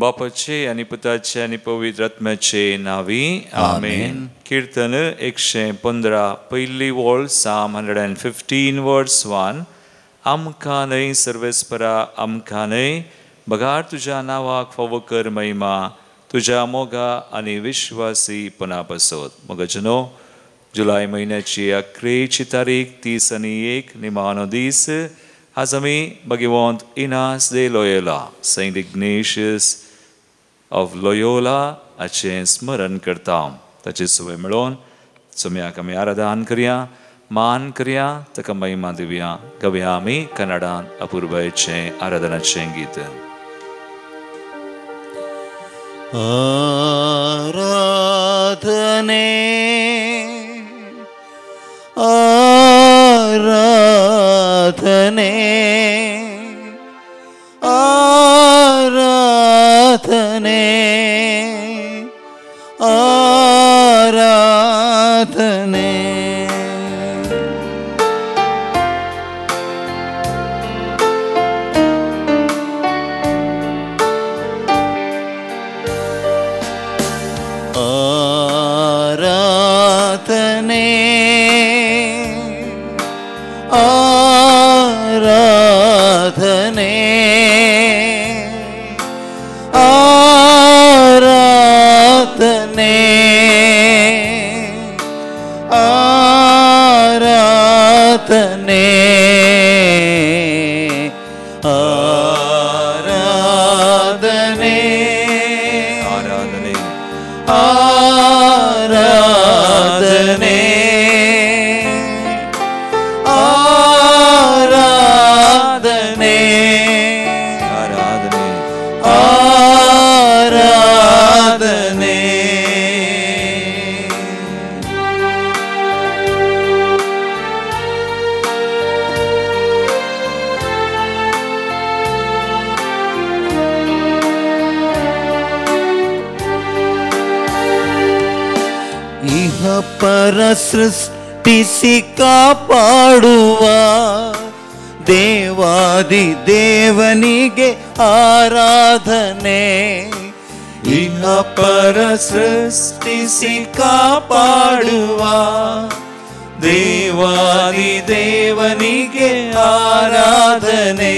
बापाचे आणि पुताचे आणि पवित्र आत्म्याचे नावी आमेन. कीर्तन 115 पहिली वोळ Psalm 115 verse 1. आमकां न्हय सर्वेस्परा आमकां न्हय, बगार तुज्या नावाक फावो कर महिमा, तुज्या मोगा आणि विश्वासी पना पासत. मोगाचनो जुलय म्हयन्याची 11 तारीख 30 निमानो दीस. आज आमी भगवंत इनास de Loyola, Saint Ignatius of Loyola हाचें स्मरण करता. ताचे सुवाळे मेळोवन सुम्याक आमी आराधन करया, मान करया, ताका महिमा दिवया. गावया आमी कन्नडान अपूर्वाचें आराधनाचें गीत. आराधने आराधने आराधने आराधने. आराधने आराधने आराधने आराधने आराधने पर सृष्टिಸಿ ಕಾಪಾಡುವ ದೇವಾದಿ ದೇವನಿಗೆ ಆರಾಧನೆ. ಇಹ ಪರ ಸೃಷ್ಟಿಸಿ ಕಾಪಾಡುವ ದೇವಾದಿ ದೇವನಿಗೆ ಆರಾಧನೆ.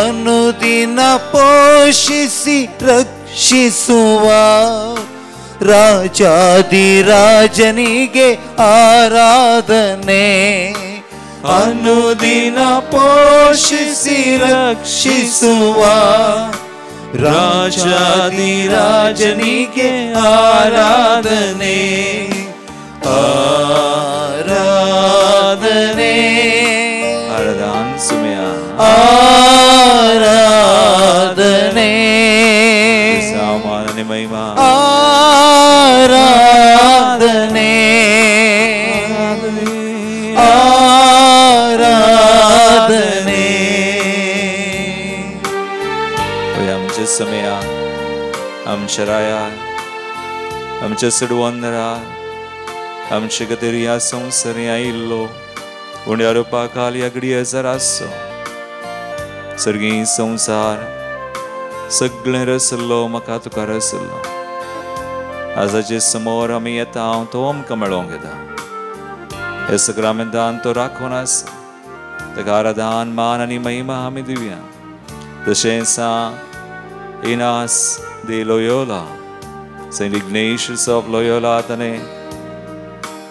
ಅನುದಿನ ಪೋಷಿಸಿ ರಕ್ಷಿಸುವ ರಾಜಾದಿರಾಜನಿಗೆ ಆರಾಧನೆ. ಅನುದಿನ ಪೋಷಿಸಿ ರಕ್ಷಿಸುವ ರಾಜಾದಿರಾಜನಿಗೆ ಆರಾಧನೆ. ಆರಾಧನೆ ಆರಾಧನ ಸುಮ್ಯ ಆರಾಧನೆ ಸಾಮಾನ್ಯ ಮಹಿಮಾ आराधने आराधने. आमच्या समया आमच्या राया आमच्या सडवंदरा आमच्या गदरिया संवसारी आयिल्लो उण्या रुपाकाल यागडी हजारासो सर्गी संसार सगळें रसल्लो म्हाका तुका रसल्लो. आजाचे समोर आमी येता तो आमकां मेळोंक येता. हे सक्रामेंतान तो राखून आसा, ताका आराधन मान आनी महिमा आमी दिवया. तशेंच इनास de Loyola, Saint Ignatius of Loyola ताणें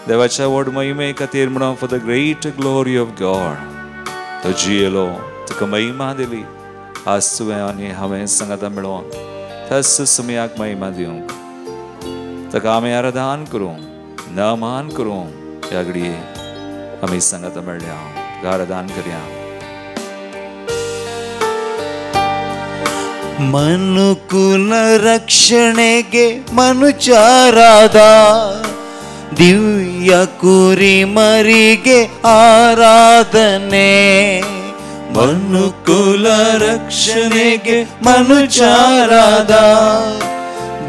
देवाच्या व्हड महिमे खातीर म्हणून for the great glory of God तो जियेलो, ताका महिमा दिली. आज तुवें आनी हांवें सांगाता मेळोन त्याच सुमयाक महिमा दिवंक, ताका आमी आराधन करूं, नामान करूं. ह्या घडये आमी सांगाता मेळ्ळ्या, आराधन करया. ಮನುಕುಲ ರಕ್ಷಣೆಗೆ ಮನುಚಾರಾದ ದಿವ್ಯ ಕುರಿಮರಿಗೆ ಆರಾಧನೆ. ಮನುಕುಲ ರಕ್ಷಣೆಗೆ ಮನುಚಾರಾದ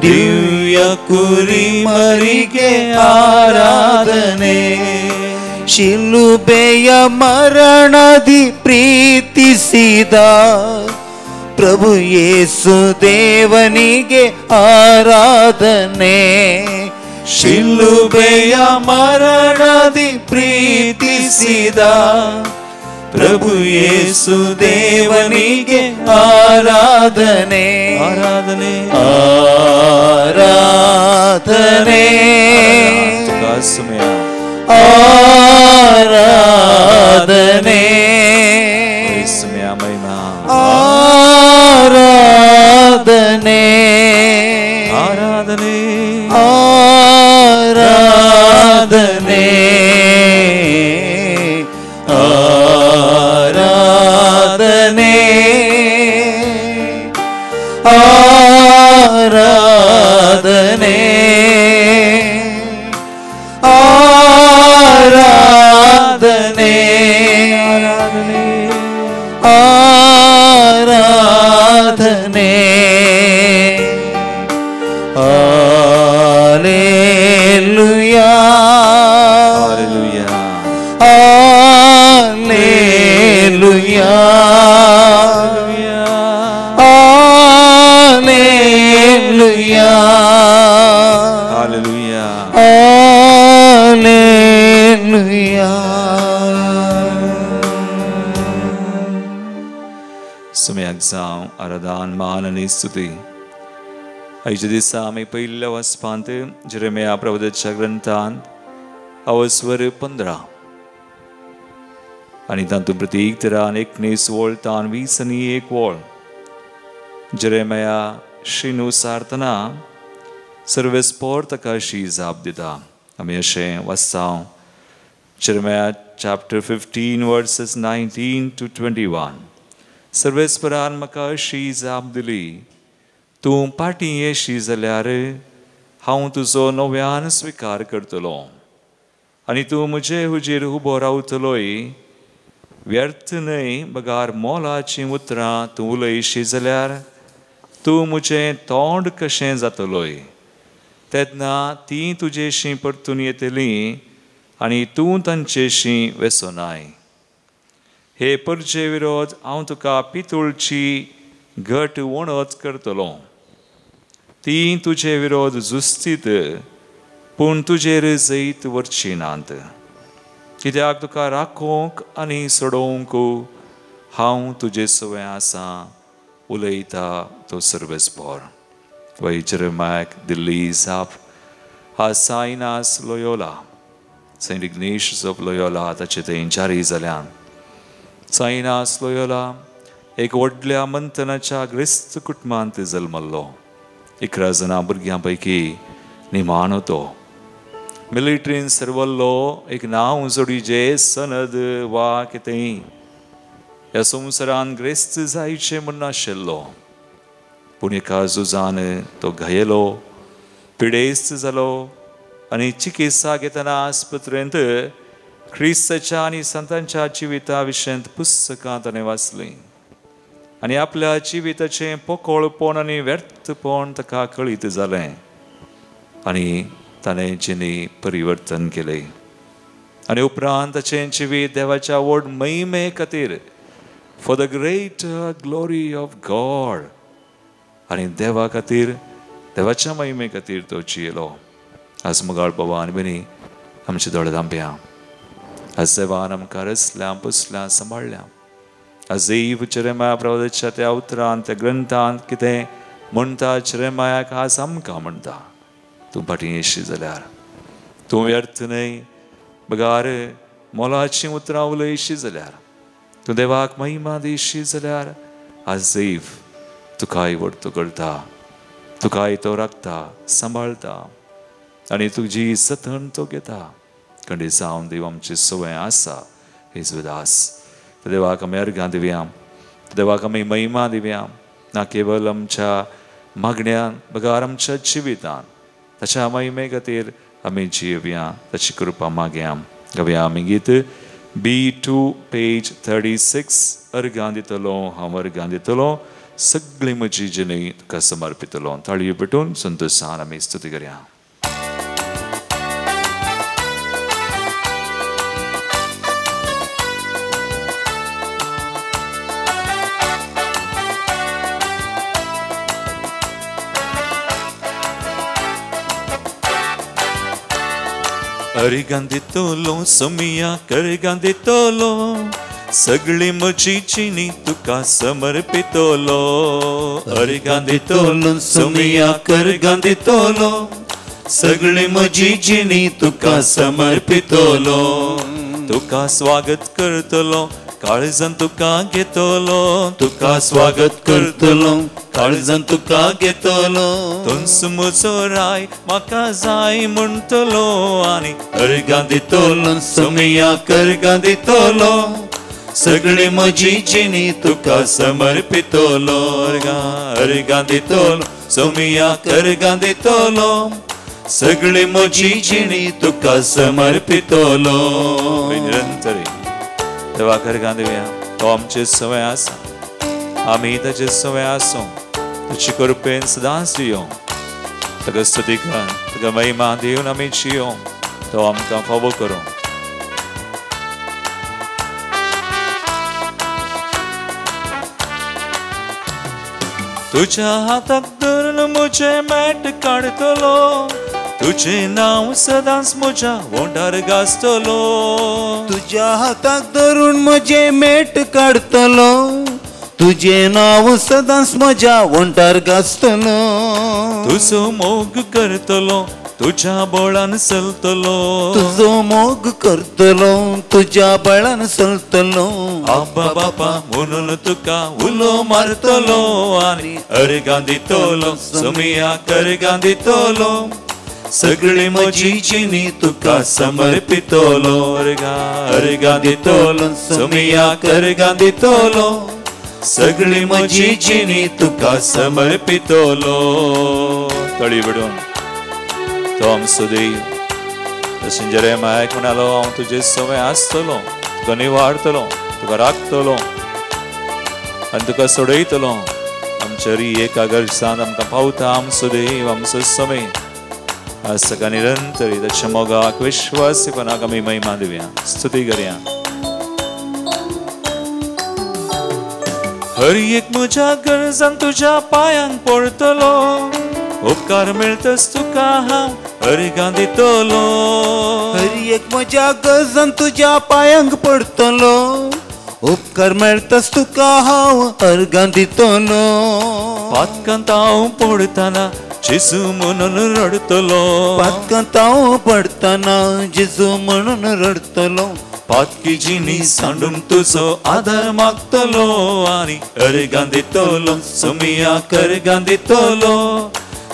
ದಿವ್ಯ ಕುರಿಮರಿಗೆ ಆರಾಧನೆ. ಶಿಲುಬೆಯ ಮರಣದಿ ಪ್ರೀತಿಸಿದ ಪ್ರಭು ಯೇಸು ದೇವನಿಗೆ ಆರಾಧನೆ. ಶಿಲುಬೆಯ ಮರಣದಿ ಪ್ರೀತಿಸಿದ ಪ್ರಭು ಯೇಸು ದೇವನಿಗೆ ಆರಾಧನೆ. ಆರಾಧನೆ ಆರಾಧನೆ ಸಮಯ ಆರಾಧನೆ ಸಮಯ ಮಹಿಮಾ ಆರಾಧನೆ ಆರಾಧನೆ ಆರಾಧನೆ ಆರಾಧನೆ ಆರಾಧನೆ ಆರಾಧನೆ ಆರಾಧನೆ Hallelujah. Hallelujah. Hallelujah. Hallelujah. Hallelujah. Hallelujah. Sumayak zaam aradan maanani stuti. Aijdi saami पहिल्या वसपांत जेरेमिया प्रवक्त्याच्या ग्रंथांत अवस्वर 15 आणि तातूंत प्रतीक तरान 19 वोळ तान 20 आणि 1 वोळ जेरेमिया श्रीनु सारतना सर्वेस्पोर ताका शी जाप दिता. आमी अशें वाचतां जेरेमिया chapter 15 verses 19 to 21. सर्वेस्परान म्हाका शी जाप दिली, तूं पाटी येशी जाल्यार हांव तुजो नव्यान स्विकार करतलो आनी तूं म्हजे हुजेर उबो रावतलोय. व्यर्थ न्हय बगार मोलाचीं उतरां तूं उलयशी जाल्यार तूं म्हजें तोंड कशें जातलोय. तेन्ना तीं तुजेशीं परतून येतलीं आनी तूं तांचेशीं वेसोनाय. हे परचे विरोध हांव तुका पितूळची घट वणत करतलो. तीं तुजे विरोध झुजतीत पूण तुजेर जैत वरची नात. कित्याक तुका राखोवंक आनी सोडोवंक हांव तुजे सवय आसा उलयता तो सर्वेस्पोर. वैजरमाक दिल्ली जाप हा सायनास Loyola Saint Ignatius of Loyola ताचे थंय जारी जाल्यान. सायनास लोयोला एक व्हडल्या मंथनाच्या ग्रिस्त कुटुंबांत जल्मल्लो. 11 जाणां भुरग्यां पैकी निमाणो तो. मिलिटरीन सर्वल्लो एक नांव जोडीचे सनद वा कितेंय ह्या संवसारान ग्रेस्त जायचें म्हूण नाशिल्लो. पूण एका झुजान तो घायलो, पिडेस्त जालो आनी चिकित्सा घेतना आस्पत्रेंत ख्रिस्ताच्या आनी संतांच्या जिविता विशयंत पुस्तकां ताणें वाचलीं आनी आपल्या जिविताचें पोकळपण आनी व्यर्थपण ताका कळीत जालें आनी ताणें जिणी परिवर्तन केलें. आनी उपरांत ताचें जिवीत देवाच्या व्हड महिमे खातीर for the great glory of God आनी देवा खातीर देवाच्या महिमे खातीर तो जियेलो. आज मुगाळ पवान बिनी आमचे दोळे धांप्या. आज देवान आमकां रचल्या पुसल्या सांबाळल्या. आजय जेरेमिया प्रवक्त्याच्या त्या उतरांत त्या ग्रंथांत कितें म्हणटा जेरेमियाक आज आमकां म्हणटा, तूं फाटीं येशी जाल्यार तूं व्यर्थ न्हय बगार मोलाचीं उतरां उलयशी जाल्यार तूं देवाक महिमा दिशी जाल्यार आज दैव तुकाय वरतो करता, तुकाय तो राखता, सांबाळता आनी तुजी जतन तो घेता. खंडी जावन देव आमची सवय आसा हेच विदास. देवाक आमी अर्घां दिवया, देवाक आमी महिमा दिवया. ना केवळ आमच्या मागण्यान बगार आमच्या जिवितान ताच्या महिमे खातीर आमी जियेवया, ताची कृपा मागया. गावया आमी गीत B2 पेज 36. अर्घां दितलो हांव अर्घां दितलो, सगळी म्हजी जिणी तुका समर्पितलो. ताळयो पेटून संतोशान आमी स्तुती करया. अरिगांदितोलो सोमिया करगांदितोलो सगळी म्हजी जिणी तुका समर्पितोलो अरिगांदितोलो सोमिया करगांदितोलो सगळी म्हजी जिणी तुका समर्पितोलो तुका स्वागत करतलो काळजान तुका घेतलो तुका स्वागत करतलो काळजान तुका घेतलो तुंस म्हजो राय म्हाका जाय म्हणटलो आनी अर्गां दितलो सोमिया कर्गां दितलो सगळी म्हजी जिणी तुका समर्पितलो अर्गां दितलो सोमिया कर्गां दितलो सगळी म्हजी जिणी तुका समर्पितलो निरंतरी देवा कर्गां दिवया तो आमचे सवय आसा आमी ताचे सवय आसूं तुजी कृपेन सदांच जियो ताका स्तुती कर ताका महिमा दिवन आमी जियो तो आमकां फावो करूं तुज्या हाताक धरून म्हजें मेट काडतलो तुझे नाव सदांच म्हज्या वोंडार गाजतलो तुज्या हाताक धरून म्हजें मेट काडतलो तुझे नाव सदांच म्हज्या वोंटार गाजतलो तुजो मोग करतलो तुज्या बळान चलतलो तुजो मोग करतलो तुज्या बळान चलतलो आब्बा बापा म्हणून तुका उलो मारतलो आनी अर्गां दितलो सोमिया कर्गां दितलो सगळी म्हजी जिणी तुका समर्पितलो अर्गां दितलो सोमिया कर्गां दितलो सगळी म्हजी जिणी तुका समर्पितलो तळी विडून तो आमचो देव तशें जेरेमायाक म्हणालो हांव तुजे सवय आसतलो तुका निवाडतलो तुका राखतलो आनी तुका सोडयतलो आमच्या एका गरजान आमकां पावता आमचो देव आमचो समय आज सका निरंतरी त्याच्या मोगाक विश्वासीपणाक आमी महिमा दिवया स्तुती करया हर एक म्हज्या गरजान तुज्या पांयांक पडतलो उपकार मेळटस तुका हांव अर्गां दितलो हर एक म्हज्या गरजान तुज्या पांयांक पडतलो उपकार मेळटस तुका हांव अर्गां दितलो पातकांत हांव पडतना जेजू म्हणून रडतलो पातकांत हांव पडतना जेजू म्हणून रडतलो पातकी जिणी सांडून तुजो आदार मागतलो आनी अर्गां दितलो सोमिया कर्गां दितलो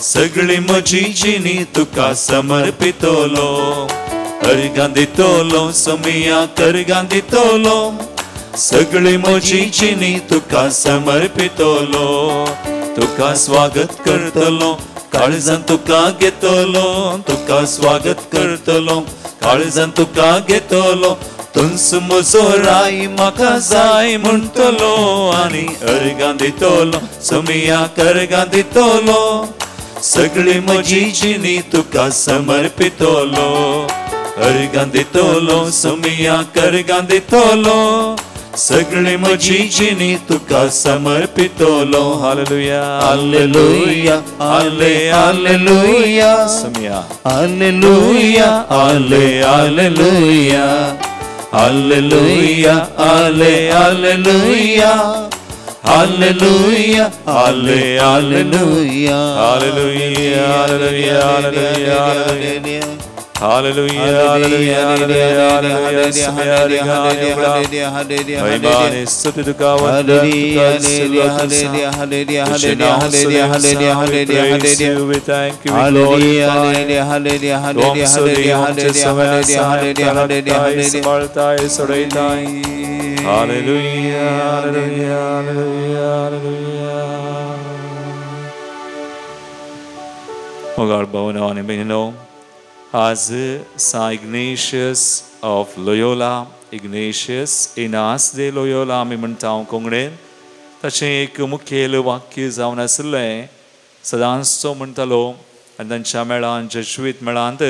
सगळी म्हजी जिणी तुका समर्पितलो अर्गां दितलो सोमिया कर्गां दितलो सगळी म्हजी जिणी तुका समर्पितलो तुका स्वागत करतलो काळजान तुका घेतलो तुका स्वागत करतलो काळजान तुका घेतलो तुंस म्हजो राय म्हाका जाय म्हणटलो आनी अर्गां दितलो सोमिया कर्गां दितलो सगळी म्हजी जिणी तुका समर्पितलो अर्गां दितलो सोमिया कर्गां दितलो सगळी म्हजी जिणी तुका समर्पितलो हालेलुया हालेलुया हाले हालेलुया सोमिया हालेलुया हाले हालेलुया हालेलुया हाले हालेलुया हालेलुया हाले hallelujah hallelujah hallelujah hallelujah Hallelujah, hallelujah, hallelujah, hallelujah, महिमाने स्तुति तुका वंदन we thank you, we glorify hallelujah, hallelujah, hallelujah. Oh God, bhavana and bhino. As Saint Ignatius of Loyola, Ignatius Inas de Loyola आमी म्हणटा कोंकणीन ताचें एक मुखेल वाक्य जावन आसलें सदांच तो म्हणटालो आनी तांच्या मेळान जेजुईत मेळांत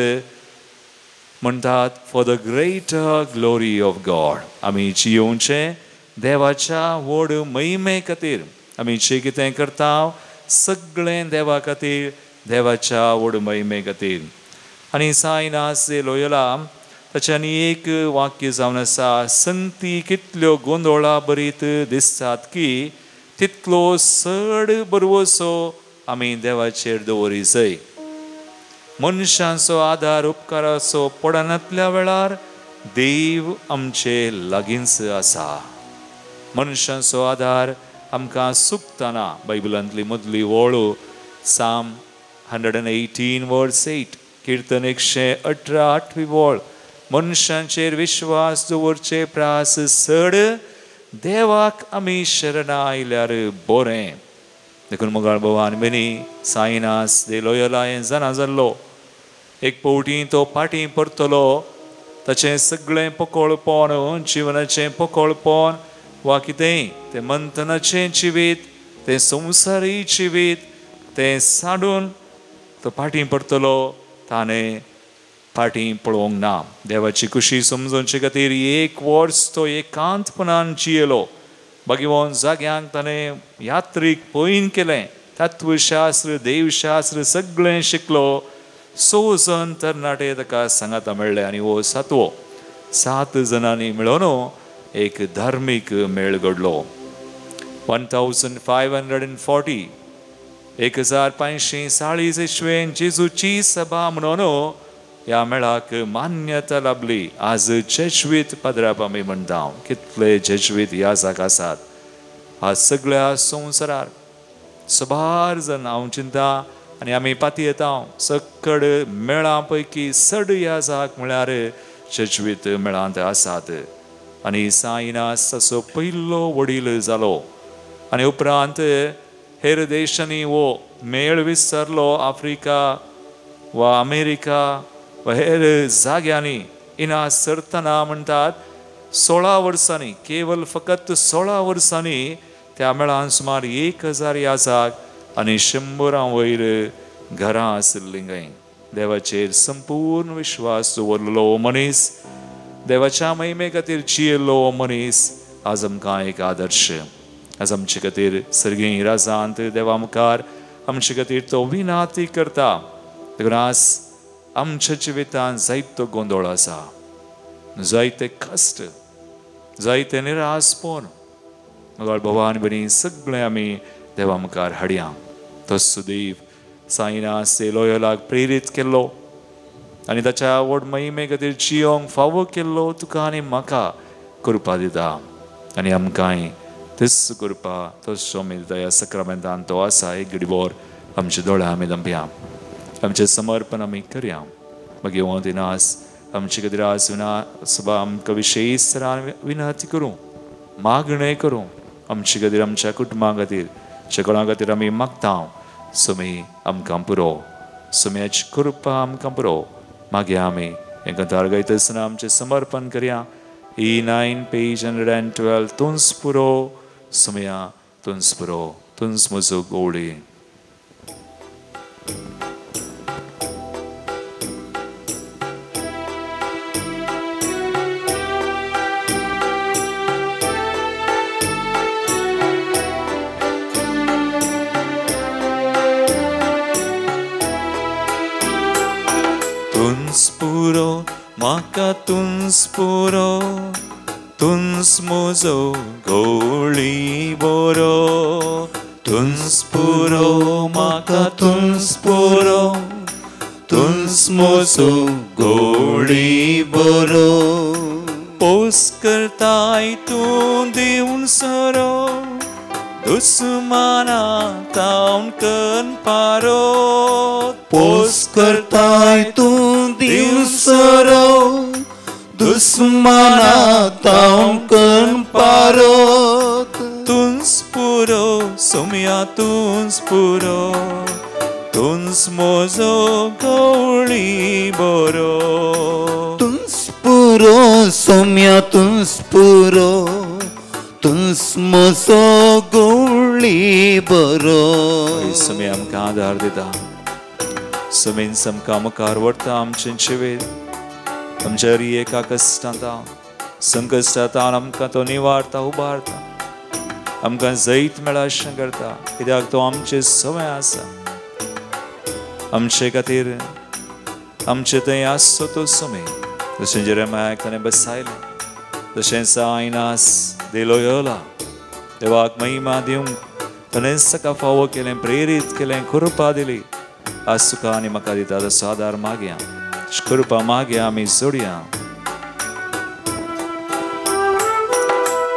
म्हणटात for the greater glory of God आमी जियोवचें देवाच्या व्हड महिमे खातीर आमी जें कितें करता सगळें देवा खातीर देवाच्या व्हड महिमे खातीर आनी सायनास जे लोयला ताच्यानी एक वाक्य जावन आसा, संगती कितल्यो गोंदोळा बरीत दिसतात की तितलो चड बरवसो आमी देवाचेर दवरी जाय. मनशांचो आदार उपकाराचो पडनातल्या वेळार देव आमचे लागींच आसा. मनशांचो आदार आमकां चुकतना. बायबलांतली मदली वळू साम 118 वर्स 8, कीर्तन 118 8वी वळ. मनशांचेर विश्वास दवरचे प्रास चड, देवाक आमी शरण आयल्यार बरें. देखून मोगाळ भवान बेनी सायनास दे लोयला हें जाणा जाल्लो. एक फावटी तो फाटीं परतलो. ताचें सगळें पोकळपण, जिवनाचें पोकळपण वा कितेंय तें मंथनाचें जिवीत, तें संवसारी जिवीत तें साडून तो फाटीं परतलो. ताणें फाटीं पळोवंक ना. देवाची खुशी समजोवचे खातीर 1 वर्स तो एकांतपणान जियेलो. भगवंत जाग्यांक ताणें यात्रीक पयन केलें. तत्वशास्त्र देवशास्त्र सगळें शिकलो. 6 जण तरणाटे ताका सांगाता मेळ्ळे आनी हो 7वो. 7 जणांनी मेळून एक धार्मीक मेळ घडलो. 1540 1540 इसवेन जेजूची सभा म्हणून ह्या मेळाक मान्यता लाभली. आज जेजुईत पदराप आमी म्हणटा. कितले जेजुईत ह्या जागा आसात आज सगळ्या संवसारार. सबार जण हांव चिंता आनी आमी पाती येता सकड मेळां पैकी चड ह्या जाग म्हळ्यार जेजुईत मेळांत आसात. आनी सायनास ताचो पयलो वडील जालो. आनी उपरांत हेर देशांनी हो मेळ विस्तारलो. आफ्रिका वा अमेरिका वा हेर जाग्यांनी इना सरतना म्हणटात 16 वर्सांनी, केवल फकत 16 वर्सांनी त्या मेळान सुमार 1000 ह्या जाग आनी 100 वयर घरां आसली काय. देवाचेर संपूर्ण विश्वास दवरलेलो मनीस, देवाच्या महिमे खातीर जियेल्लो मनीस आज आमकां एक आदर्श. आज आमचे खातीर सर्गेय राजांत देवा मुखार आमचे खातीर तो विनाती करता. देखून आज आमच्या जिवितांत जायतो गोंदळ आसा, जायते कश्ट, जायते निरासपण. मगाळ भवान बनी सगळे आमी देवा मुखार हाडया. तो सुदैव सायनास लोयलाक प्रेरीत केल्लो आनी ताच्या व्हड महिमे खातीर जियोंक फावो केल्लो तुका आनी म्हाका कृपा दिता. आनी आमकांय तेच कृपा तोच सोमिता ह्या सक्रामेंतान तो आसा. एक घडीभर आमचे दोळे आमी धांपया, आमचें समर्पण आमी करया. मागीर हो दिनास आमचे खातीर आज सभा आमकां विशेशतरान विनंती करूं, मागणें करूं. आमचे खातीर, आमच्या कुटुंबा खातीर, शेकड्यां खातीर आमी मागता. सुमी आमकां पुरो, सुम्याची कृपा आमकां पुरो. मागीर आमी हेंकां तारगायता आसतना आमचें समर्पण करया. E9 page 112 तुंस पुरो सुम्या, तुंस पुरो, तुंस म्हजो गोवडी. तुंस पुरो म्हाका, तुंस पुरो, तुंस म्हजो गोवळी बरो. तुंस पुरो म्हाका, तुंस पुरो, तुंस म्हजो गोवळी बरो. पोस करताय तूं दिवन सरो, दुस्माना तावन कन पारो. पोस करताय तूं दिवसरो, दुस्माना तावन कन पारो. तुंस पुरो सुम्या, तुंस पुरो, तुंस म्हजो गोवळी बरो. तुंस पुरो सोम्या, तुंस पुरो, तुंस म्हजो गोवळी बरो. सुमी आमकां आदार दिता. सुमीन आमकां मुखार व्हरता आमचें जिवीत. आमच्या एका कश्टांत संकश्टांत आमकां तो निवारता, उबारता. आमकां जैत मेळा अशें करता, कित्याक तो आमचे सवय आसा. आमचे खातीर आमचे थंय आसचो तो समय जशें जेरेमायाक ताणें बसयलें जशें सायनास दिलो योला देवाक महिमा दिवंक ताणें सका फावो केलें प्रेरीत केलें कृपा दिली आज तुका आनी म्हाका दिता तसो आदार मागया कृपा मागया आमी जोडया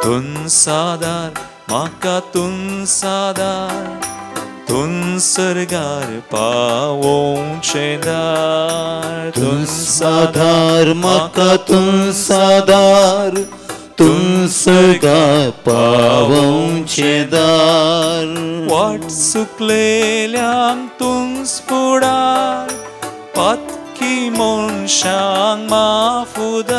तुनसादार म्हाका तुनसादार तुनसरगार पावोंचें दार तुनसादार म्हाका तुनसादार तुनसरगार पावोंचें दार वाट चुकलेल्यांक तुंस फुडार पातकी मनशांक माफुदार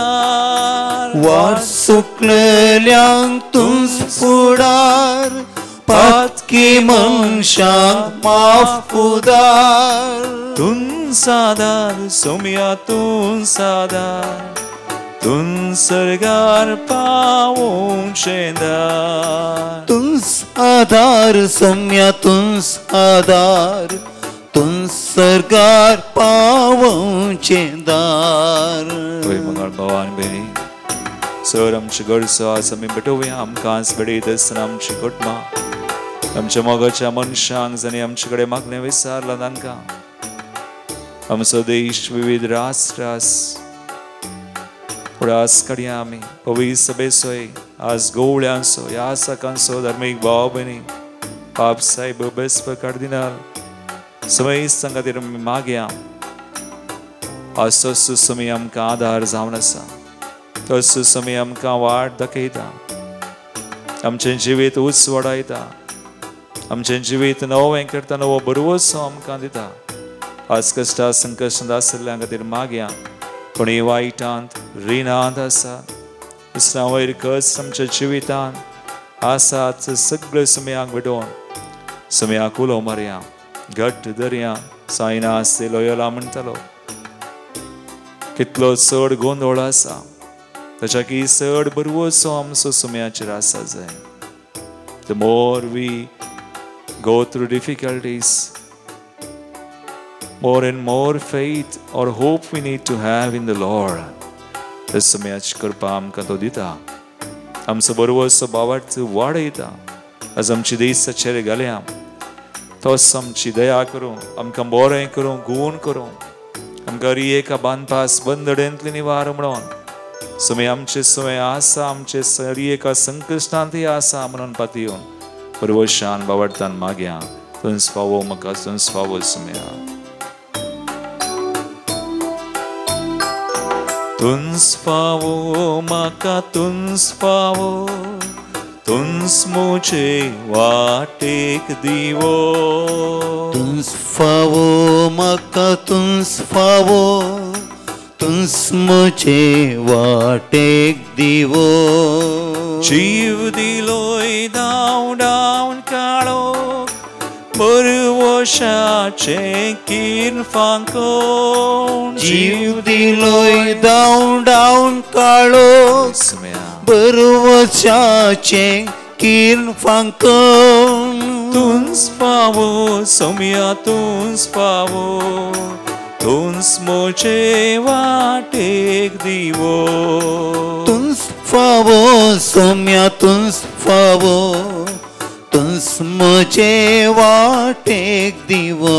वाट चुकलेल्यांक तुंस फुडार पातकी मनशांक माफुदार तुनसादार सोम्या तुनसादार तुनसरगार पावोंचें दार तुनसादार सम्या तुनसादार तुनसरगार पावोंचें दार होय मंगळ भवान बेनी सर आमची गरजो आसा आमी भेटोवया आमकांच बेडीत आसतना आमची कुटुंबां आमच्या मोगाच्या मनशांक जाणी आमचे कडेन मागणें विचारलां तांकां आमचो देश विविध राष्ट्र आस उडास काडया आमी पवित्र सभेचोय आज गोवळ्यांचो ह्या सकांचो धार्मीक भाव भयणी पाप साहेब बेस्प कार्दिनाल समय खातीर आमी मागया असो समय आमकां आदार जावन आसा तसो समय आमकां वाट दाखयता आमचें जिवीत उंच वाडयता आमचें जिवीत नवें करता नवो बरवसो आमकां दिता आज कश्टा संकश्टांत आशिल्ल्या खातीर मागया कोणी वायटांत रिणांत आसा इसरा वयर कस आमच्या जिवितांत आसात सगळे समयाक भेटोवन समयाक उलो मारया घट्ट धरया सायनास लोयला म्हणटालो कितलो चड गोंदळ आसा ताच्या की चड बरवसो आमचो समयाचेर आसा जाय the more we go through difficulties more and more faith or hope we need to have in the Lord त्या समयाची कृपा आमकां तो दिता आमचो बरवसो भावार्थ वाडयता आज आमची देशाचेर घालया तोच आमची दया करूं आमकां बरें करूं गुण करूं आमकां रियेका बांदपास बंदडेंतली निवार म्हणून समय आमचे समय आसा आमचे रियेका संकश्टांतय आसा म्हणून पातयेवन परवशान बावडतान मागया तुंस फावो म्हाका तुंस फावो समया तुंस फावो म्हाका तुंस फावो तुंस मुझे वाटेक दिवो तुंस फावो म्हाका तुंस फावो तुंस मुझे वाटेक दिवो जीव दिलोय दावन दावन काळो बरवशाचें किरण फांकोन जीव दिलोय दावन दावन काळो बरवशाचें किरण फांकोन तुंस फावो सोम्या तुंस फावो तुंस मुझे वाटेक दिवो तुंस फावो सोम्या तुंस फावो तुंस मुझे वाटेक दिवो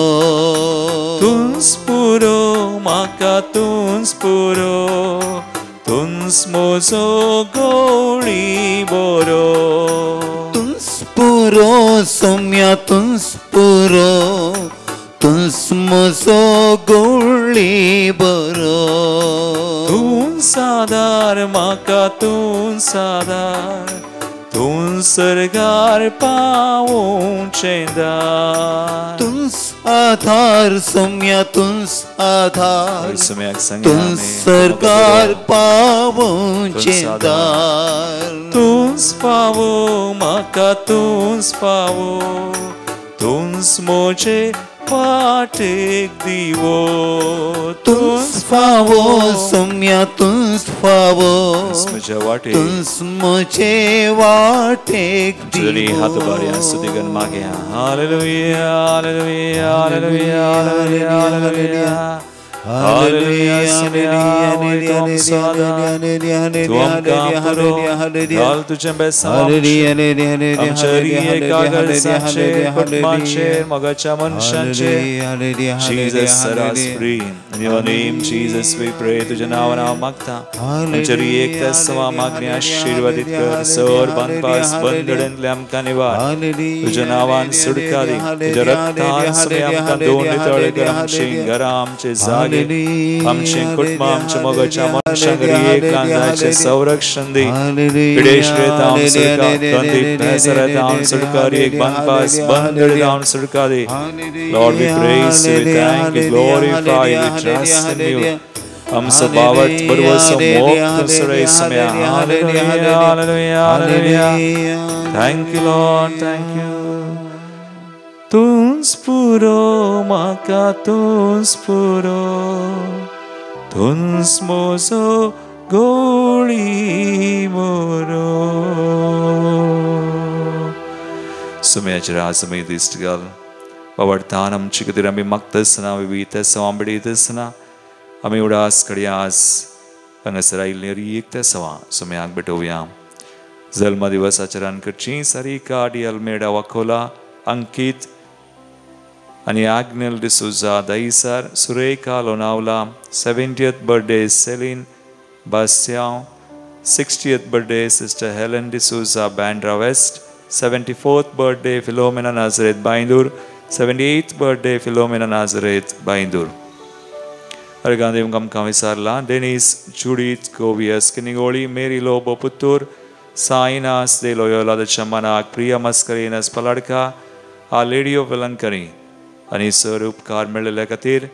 तुंस पुरो म्हाका तुंस पुरो तुंस म्हजो गवळी बरो तुंस पुरो सोम्या तुंस पुरो तुंस म्हजो गवळी बरो तुंस आदार म्हाका तुंस आदार तुंसरगार पावोंचें दार तुंस आधार सोम्या तुंस आधार समयाक सांगया तुंसरगार पावोंचें दार तुंस फावो म्हाका तुंस फावो तुंस मुझे वाटेक दिवो तुंस फावो सोम्या तुंस फावो म्हज्या वाटेक तुंस मुझे वाटेक तुझे हात दिवो बऱ्या स्तुतीगन मागया hallelujah hallelujah hallelujah hallelujah hallelujah hallelujah समया होय तुम स्वादा तुम काम करो घाल तुझे बेसाम आमच्या कागर साचे कुटुंबांचे मगाच्या मनशांचे Jesus set us free in your name Jesus we pray तुझ्या नावानं मागता आमच्या एक तसवा मागणी आशीर्वादित कर सर बनपास बंदड्यांतले आमकां निवाड तुझ्या नावान सुटका दी तुझ्या रक्तान सगळे आमकां दोन नितळ कर आमचे घरां आमचे जागे आमचे कुटुंब आमच्या मगाच्या मनशांक एकांताचे संरक्षण दी विदेश रेता आम सुटका कंदी पैसर रेता आम सुटका एक बनपास बंदड आम सुटका दी Lord we praise you we thank you glorify you we trust in you हम सबावत परवसो मोक्ष सरे समय hallelujah hallelujah hallelujah thank you Lord thank you तुझ पुरो माका तुझ पुरो तुझ मोसो गोळी मोरो सुमेच राजमे दिसतगल पवडतान आमची कधी आम्ही मागतसना विविधसना आंबडीतसना आम्ही उडास कड्यास हांगासर आयिल्ली एक तेसवा सुम्याक भेटोवया जल्म दिवसाच्या रानकडची सारिका डी अल्मेडा वाकोला अंकित आणि Agnel D'Souza Dahisar Surekha Lonavala 70th birthday Celine बास्याव 60th birthday sister Helen D'Souza Bandra West 74th birthday Philomena Nazareth Baindur 78th birthday Philomena Nazareth Baindur Argandev kam kamisarla Dennis Judith Govias Kinigoli Mary Lobo Puttur Sainas de Loyola de Chamanak Priya Mascarenas Paladka Our Lady of Velankari आणि sir उपकार मेळिल्ल्या खातीर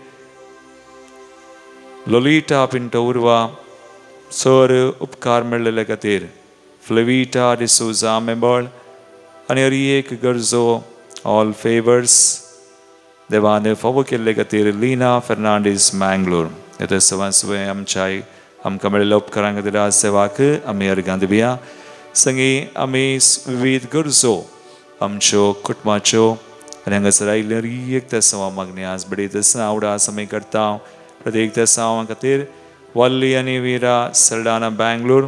Lolita Pinto उर्वा sir उपकार मेळिल्ल्या खातीर फ्लेविटा डिसोजा मेंबळ आणि एक गरजो ऑल फेवर्स देवाने फावो केल्ले खातीर लीना फर्नांडीस मँगलोर येते सवासवे आमच्या आमकां मेळिल्ल्या उपकारां खातीर आज सेवाक आमी अर्गां दिवया संगी आमी विविध गरजो आमच्यो कुटुंबाच्यो आणि हांगासर आयिल्ली एक तेसवा मागणी आज बडयतना आवडा समय करता प्रत्येक तेसवा खातीर वल्ली आनी विरा सरडाना बँगलोर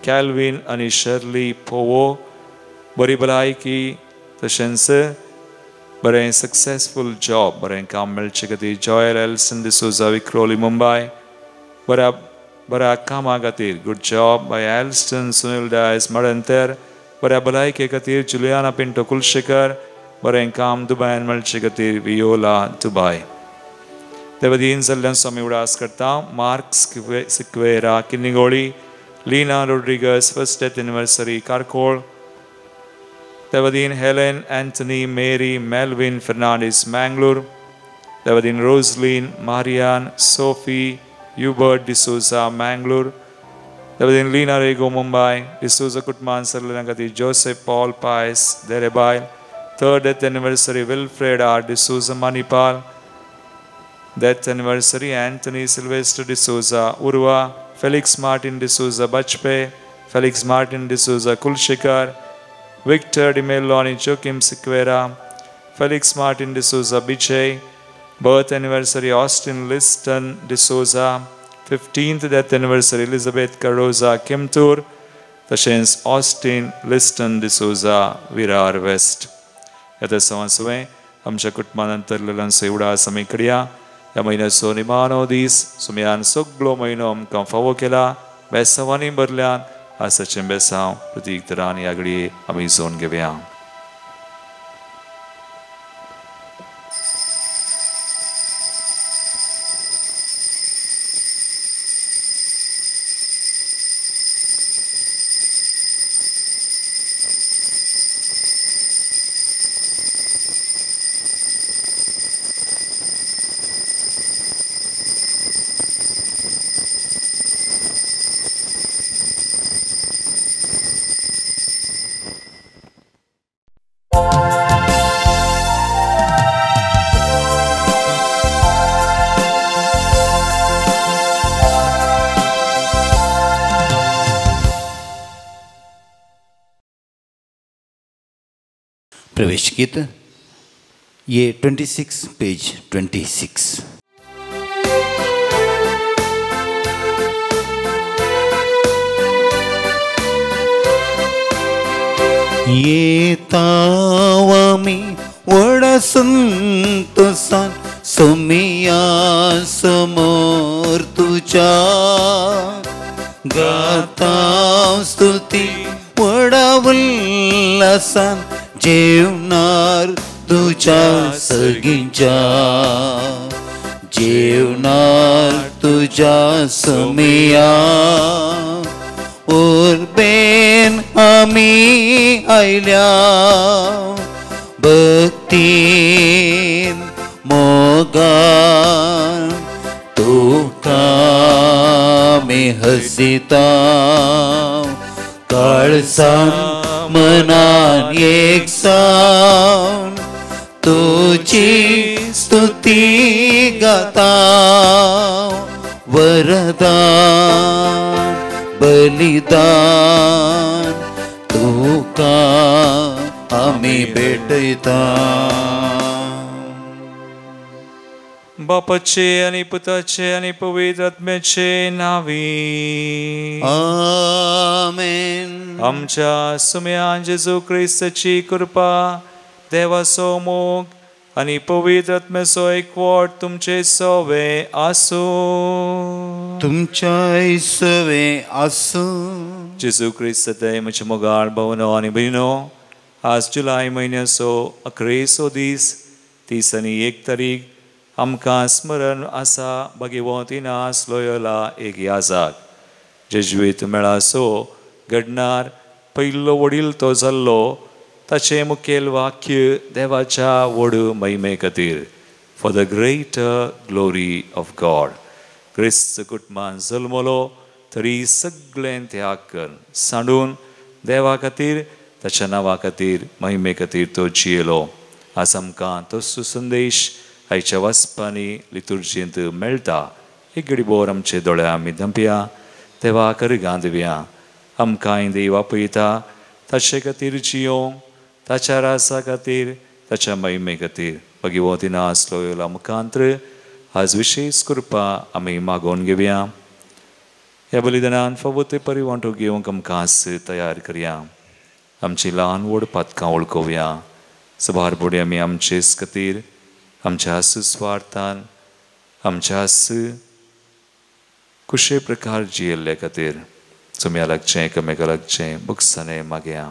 कॅल्विन आनी शर्ली पोवो बरी भलायकी तशेंच बरें सक्सेसफूल जॉब बरें काम मेळचे खातीर जॉयल एल्सन डिसोजा विक्रोली मुंबय बऱ्या कामा खातीर good job by Elston Sunil Dias मडंतर बऱ्या भलायके खातीर जुलियाना पिंटो कुलशेकर बरें काम दुबयान मेळचे खातीर वियोला दुबय देवदीन जाल्ल्यान स्वामी उडास करता Mark Sequeira Kinnigoli Lina Rodrigues first death anniversary Karkal देवदीन Helen Anthony Mary Melvin Fernandes Mangalore देवदीन Roseline Marian Sophie Hubert D'Souza Mangalore देवदीन लीना रेगो मुंबय डिसोजा कुटुंबान सरलेल्या खातीर जोसेफ पॉल पायस देरेबायल Third death anniversary Wilfred R. D'Souza Manipal. Death anniversary Anthony Sylvester D'Souza Urva. Felix Martin D'Souza Bachpe. Felix Martin D'Souza Kulshikar. Victor Di Melloni Joachim Siqueira. Felix Martin D'Souza Biche. Birth anniversary Austin Liston D'Souza. 15th death anniversary Elizabeth Cardoza Kimtur. तशेंच Austin Liston D'Souza Virar West. येते सवासवे आमच्या कुटुंबानंतरलेल्यान सेवडा आमी कडया ह्या म्हयन्याचो निमाणो दीस सुमयान सगळो म्हयनो आमकां फावो केला बेसांवांनी भरल्यान आसाचें बेसांव प्रतीक तरान ह्या घडये आमी जोन घेवया प्रवेश गीत ये 26 पेज 26 येताव आमी व्हडा संतोषान सोमिया समोर तुझ्या गाताव स्तुती व्हडा उल्हासान जेवणार तुझ्या सगळींच्या जेवणार तुझ्या सोमिया उर्बेन आमी आयल्या भक्तीन मोगान तुका आमी हसिता काळजान मनान एकसावन तुझी स्तुती गाता वरदान बलिदान तुका आमी भेटयता. बापाचे आणि पुताचे आणि पवित्र आत्म्याचे नावी. आमेन. आमच्या सुम्या जेजू ख्रिस्ताची कृपा देवाचो मोग आणि पवित्र आत्म्याचो एकवट तुमचे सवे आसो. तुमच्या सवे आसो. जेजू ख्रिस्त म्हजे मोगाळ भावनो आणि भयणो, आज जुलय म्हयन्याचो 11 दीस 30 आनी 1 तारीख आमकां स्मरण आसा भगवंतीनास लोयोला एक याजक. जेजुईत मेळाचो घडणार पयलो वडील तो जाल्लो. ताचे मुखेल वाक्य देवाच्या व्हड महिमे खातीर, for the greater glory of God. क्रिस्त कुटुंबान जल्मलो तरी सगळें त्याग करून सांडून देवा खातीर ताच्या नांवा खातीर महिमे खातीर तो जियेलो. आज आमकां तो सुसंदेश आयच्या वाचपांनी लितुर्जींत मेळटा. एक घडीभर आमचे दोळे आमी धांपया, देवा करगां दिवया. आमकां देव आपयता ताचे खातीर जियोंक, ताच्या रासा खातीर, ताच्या महिमे खातीर भगवंतीनास लोयोला मुखांतर आज विशेष कृपा आमी मागोवन घेवया. ह्या बलिदानान फावो ते परिवांटो घेवंक आमकां तयार करया. आमची ल्हान व्हड पातकां वळखुया. सभार फुडें आमी आमचेच खातीर, आमच्या सुस्वार्थान, आमच्या कुशे प्रकार जियेल्ले खातीर सुम्या लागचें, एकामेका लागचें, बुकसाने मागया.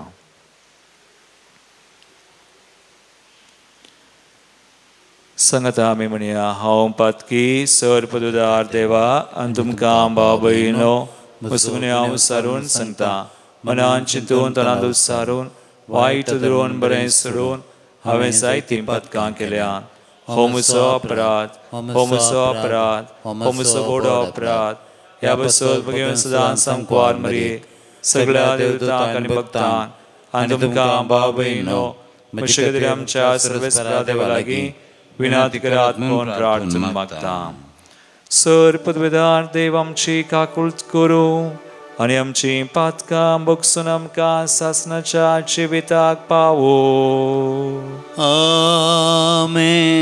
सांगता आमी म्हणया, हांव पातकी सर पदुदार देवा आनी तुमकां भाव भयणो वचून हांव सारून सांगता. मनान चिंतून तोंडांत उत्सारून वायट धरून बरें सोडून हांवें जायतीं पातकां केल्यात. हो म्हजो अपराध, हो म्हजो अपराध, हो म्हजो व्हड अपराध. ह्या बसत भगवंत सदांच सामको मरी सगळ्या देवतांक आनी भक्तांक आनी तुमकां भाव भयणो म्हजे खातीर आमच्या सर्वेस्परा देवा लागीं विनाती करात म्हूण प्रार्थना मागता. सर पदवेदार देव आमची काकूळट करूं आनी आमची पातकां बगसून आमकां सासणाच्या जिविताक पावो. आमेन.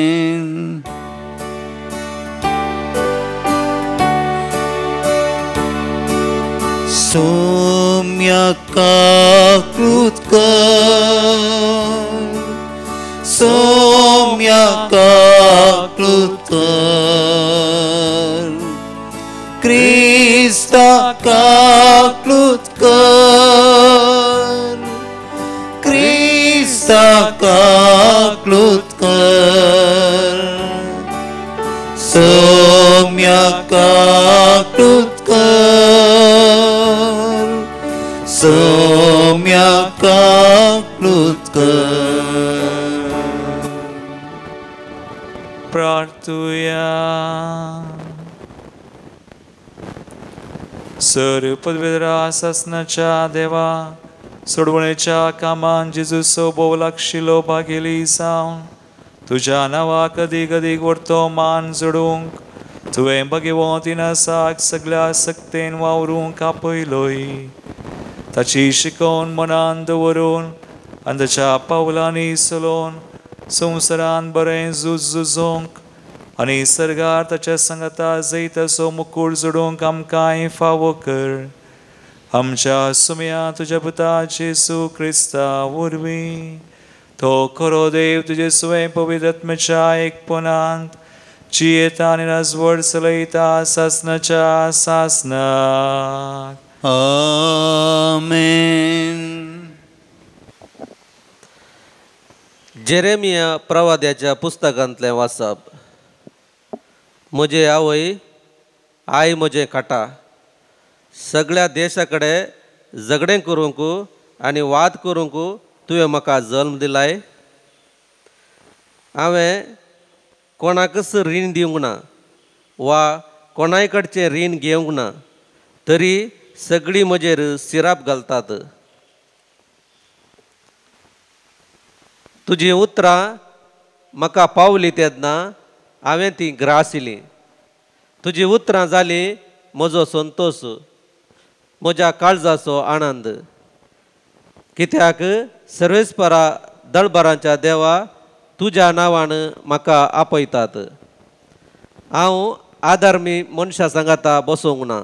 सोम्या काकूळट कर, सोम्या काकूळट कर, क्रिस्ता काकूळट कर, क्रिस्ता काकूळट कर, सोम्या काकूळट कर, सोम्या काकूळट कर. प्रार्थुया. सर पदवेदारा सासणाच्या देवा, सोडवणेच्या कामान जेजूचो भोव लागशिल्लो भागेली जावन तुज्या नांवाक अदीक अदीक व्हडतो मान जोडूंक तुवें भगवंतीनासाक सगळ्या सक्तेन वावरूंक आपयलोय. ताची शिकोवन मनान दवरून आनी ताच्या पावलांनी चलोवन संवसारान बरें झुजोंक आनी सर्गार ताच्या संगता जैताचो मुकूट जोडूंक आमकांय फावो कर. आमच्या सुमया तुझ्या पुताचे येशू ख्रिस्ता वरवीं तो खरो देव तुझे स्वयं पवित्र आत्म्याच्या एकपणांत जियेता आनी राजवट चलयता सासनाच्या सासनाक. आमेन. जेरेमिया प्रवाद्याच्या पुस्तकांतलें वाचप. म्हजे आवय आई म्हजें काटा सगळ्या देशा कडेन झगडें करूंक आनी वाद करूंक तुवें म्हाका जल्म दिलाय. हांवें कोणाकच रीण दिवंक ना वा कोणाय कडचें रीण घेवंक ना, तरी सगळीं म्हजेर सिराप घालतात. तुजीं उतरां म्हाका पावलीं तेन्ना हांवें तीं ग्रासिलीं. तुजीं उतरां जालीं म्हजो संतोश, म्हज्या काळजाचो आनंद. कित्याक सर्वेस्परा दळबारांच्या देवा तुज्या नांवान म्हाका आपयतात. हांव आदार्मी मनशां सांगाता बसोंक ना,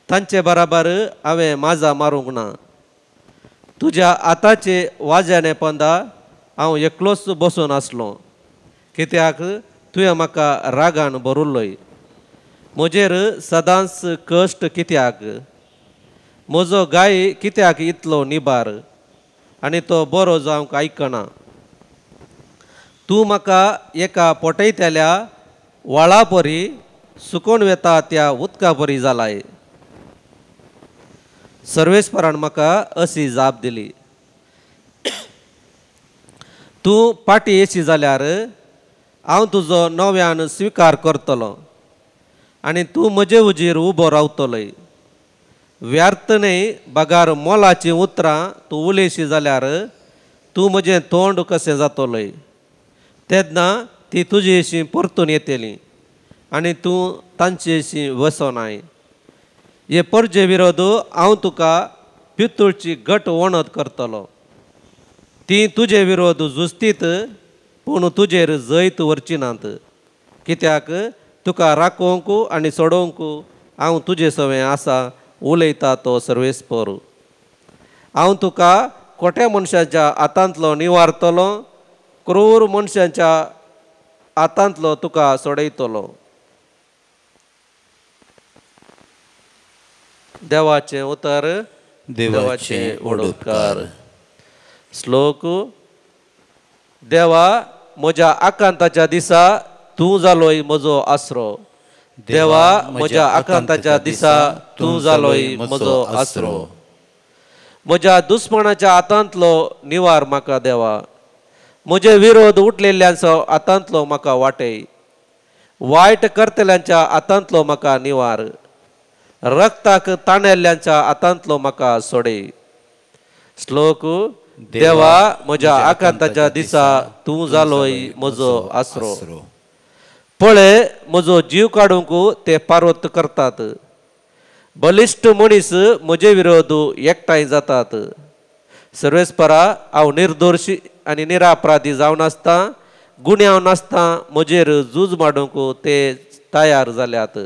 तांचे बराबर हांवें माजा मारूंक ना. तुज्या आतांचे वाज्याने पंदा हांव एकलोच बसून आसलो, कित्याक तुवें म्हाका रागान भरुल्लोय. म्हजेर सदांच कश्ट कित्याक? म्हजो गाय कित्याक इतलो निबार आनी तो बरो जावंक आयकना? तूं म्हाका एका पोटयतेल्या व्हाळा परी सुकोवन वेता त्या उदका परी जालाय. सर्वेस्परान म्हाका अशी जाप दिली. तूं पाटी येशी जाल्यार हांव तुजो नव्यान स्विकार करतलो आनी तूं म्हजे उजीर उबो रावतलोय. व्यर्थ न्हय बागार मोलाचीं उतरां तूं उलयशी जाल्यार तूं म्हजें तोंड कशें जातलोय. तेन्ना ती तुजे अशीं परतून येतलीं आनी तूं तांचे अशीं वसोनाय. हे परजे विरोध हांव तुका पितूळची घट वणत करतलो. ती तुजे विरोध झुजतीत पूण तुजेर जैत व्हरची नात. कित्याक तुका राखोवंक आनी सोडोवंक हांव तुजे सवें आसा उलयता तो सर्वेस्पर. हांव तुका खोट्या मनशाच्या हातांतलो निवारतलो, क्रूर मनशाच्या हातांतलो तुका सोडयतलो. देवाचें उतर. देवाचें ओडकार. श्लोक. देवा म्हज्या आकांताच्या दिसा तूं जालोय म्हजो आसरो. देवा म्हज्या आकांताच्या दिसा तूं जालोय म्हजो आसरो. म्हज्या दुस्मनाच्या हातांतलो निवार म्हाका देवा. म्हजे विरोध उठलेल्यांचो हातांतलो म्हाका वाटय. वायट करतल्यांच्या हातांतलो म्हाका निवार. रक्ताक ताणेल्ल्यांच्या हातांतलो म्हाका सोडय. श्लोक. देवा म्हज्या आकांताच्या दिसा तूं जालोय म्हजो आसरो. पळय म्हजो जीव काडूंक ते पार्वत करतात. बलिश्ट मनीस म्हजे विरोध एकठांय जातात. सर्वेस्परा हांव निर्दोशी आनी निरापराधी जावन आसता, गुन्यांव नासता म्हजेर झूज माडूंक ते तयार जाल्यात.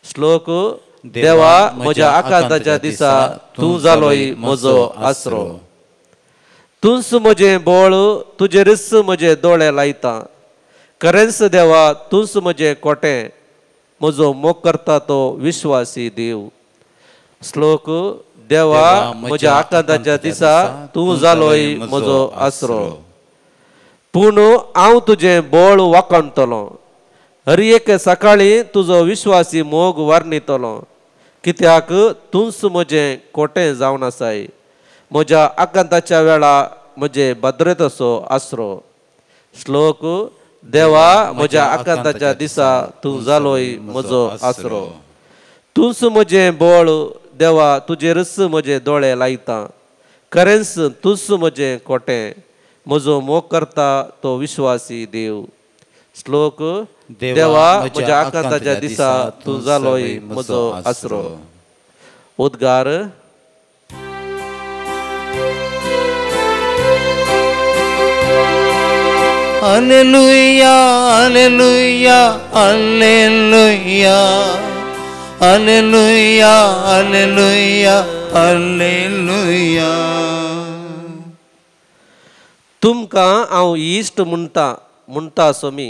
श्लोक. देवा म्हज्या आकांताच्या दिसा तूं जालोय म्हजो आसरो. तूंच म्हजें बोळ, तुजेरच म्हजे दोळे लायता. खरेंच देवा तूंच म्हजें कोटें, म्हजो मोग करता तो विश्वासी देव. श्लोक. देवा म्हज्या आकांताच्या दिसा तूं जालोय म्हजो आसरो. पूण हांव तुजें बोळ वाखणतलो. हर एक सकाळीं तुजो विश्वासी मोग वर्णितलो, कित्याक तूंच म्हजें कोटें जावन आसाय. म्हज्या आकांताच्या वेळा म्हजे भद्रतेचो आसरो. श्लोक. देवा म्हज्या आकांताच्या दिसा तूं जालोय म्हजो आसरो. तूंच म्हजें बोळ, देवा तुजेरच म्हजे दोळे लायता. खरेंच तूंच म्हजें कोटें, म्हजो मोग करता तो विश्वासी देव. श्लोक. देवा म्हज्या आकांताच्या दिसा तूं जालोय म्हजो आसरो. उद्गार. Hallelujah hallelujah hallelujah hallelujah hallelujah hallelujah. तुमकां हांव इश्ट म्हणटा सोमी,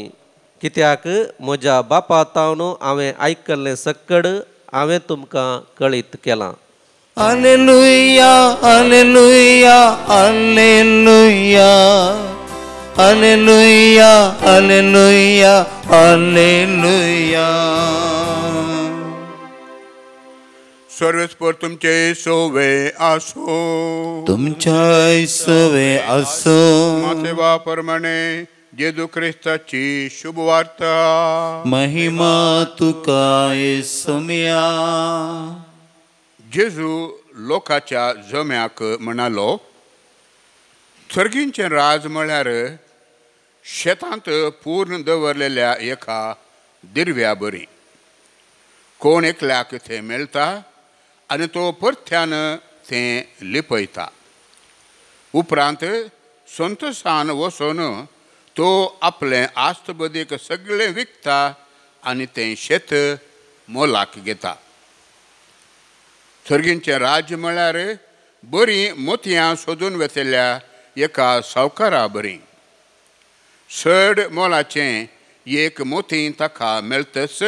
कित्याक म्हज्या बापा तावन हांवें आयकल्लें सकड हांवें तुमकां कळीत केलां. Hallelujah hallelujah hallelujah hallelujah hallelujah hallelujah. सर्वेस्पर तुमचे सोवे आसो. तुमच्या सवे असो. मातेवा प्रमाणे जेजू ख्रिस्ताची शुभवार्ता. महिमा तुका येसुम्या. जेजू लोकाच्या जम्याक म्हणालो, सर्गींचे राज म्हळ्यार शेतांत पूर्ण दवरलेल्या एका दिरव्या बरी. कोण एकल्याक थंय मेळटा आनी तो परत्यान तें लिपयता. उपरांत संतोशान वचून तो आपलें आस्तबदीक सगळें विकता आनी तें शेत मोलाक घेता. सर्गींचें राज्य म्हळ्यार बरी मोतयां सोदून वेचल्या एका सावकारा बरी. चड मोलाचें एक मोती ताका मेळटच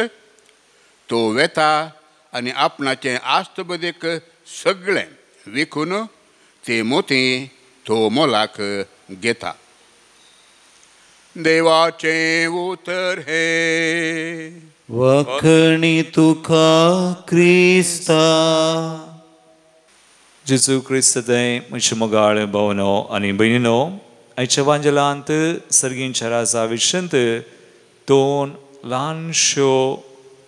तो वेता आनी आपणाचें आस्तबदीक सगळें विकून ती मोती तो मोलाक घेता. देवाचें उतर हे. वखणी तुका क्रिस्ता. जेजू क्रिस्तय म्हजे मोगाळ भावनो आनी भयणीनो, आयच्या वांजलांत सर्गींच्या राजा विशंत 2 ल्हानश्यो